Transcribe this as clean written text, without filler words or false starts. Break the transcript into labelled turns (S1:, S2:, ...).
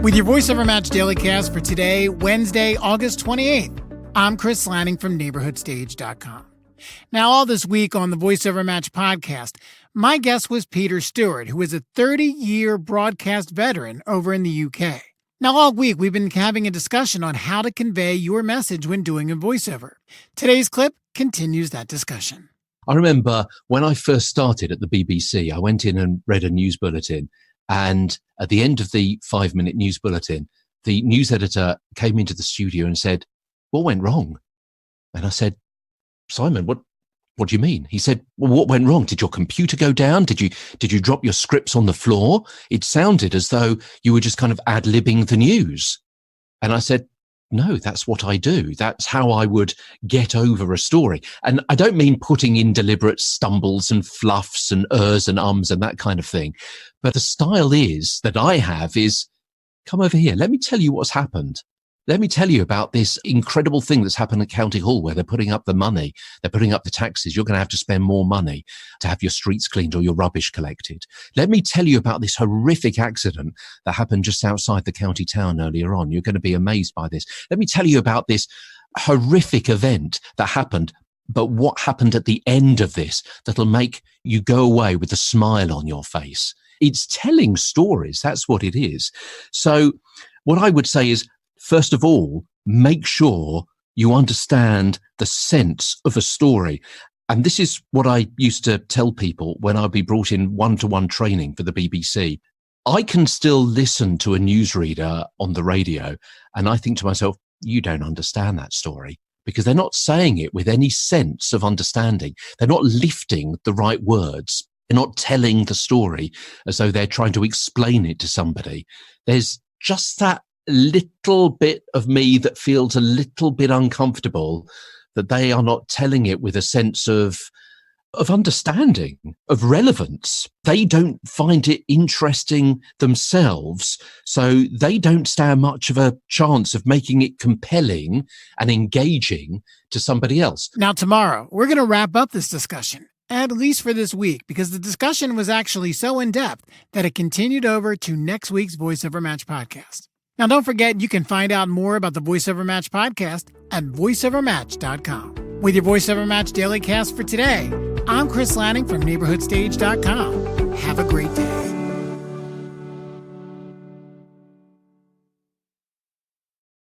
S1: With your VoiceOver Match Dailycast for today, Wednesday, August 28th, I'm Chris Lanning from NeighborhoodStage.com. Now, all this week on the VoiceOver Match podcast, my guest was Peter Stewart, who is a 30-year broadcast veteran over in the UK. Now, all week, we've been having a discussion on how to convey your message when doing a voiceover. Today's clip continues that discussion.
S2: I remember when I first started at the BBC, I went in and read a news bulletin. And at the end of the 5-minute news bulletin, the news editor came into the studio and said, "What went wrong?" And I said, "Simon, what do you mean?" He said, "Well, what went wrong? Did your computer go down? Did you drop your scripts on the floor? It sounded as though you were just kind of ad-libbing the news." And I said, "No, that's what I do. That's how I would get over a story." And I don't mean putting in deliberate stumbles and fluffs and ers and ums and that kind of thing. But the style that I have is, come over here. Let me tell you what's happened. Let me tell you about this incredible thing that's happened at County Hall where they're putting up the money. They're putting up the taxes. You're going to have to spend more money to have your streets cleaned or your rubbish collected. Let me tell you about this horrific accident that happened just outside the county town earlier on. You're going to be amazed by this. Let me tell you about this horrific event that happened, but what happened at the end of this that'll make you go away with a smile on your face. It's telling stories. That's what it is. So what I would say is, first of all, make sure you understand the sense of a story. And this is what I used to tell people when I'd be brought in one-to-one training for the BBC. I can still listen to a newsreader on the radio and I think to myself, you don't understand that story, because they're not saying it with any sense of understanding. They're not lifting the right words. They're not telling the story as though they're trying to explain it to somebody. There's just that little bit of me that feels a little bit uncomfortable that they are not telling it with a sense of understanding, of relevance. They don't find it interesting themselves, so they don't stand much of a chance of making it compelling and engaging to somebody else.
S1: Now, tomorrow, we're going to wrap up this discussion, at least for this week, because the discussion was actually so in-depth that it continued over to next week's VoiceOver Match podcast. Now, don't forget, you can find out more about the VoiceOver Match podcast at voiceovermatch.com. With your VoiceOver Match Daily Cast for today, I'm Chris Lanning from NeighborhoodStage.com. Have a great day.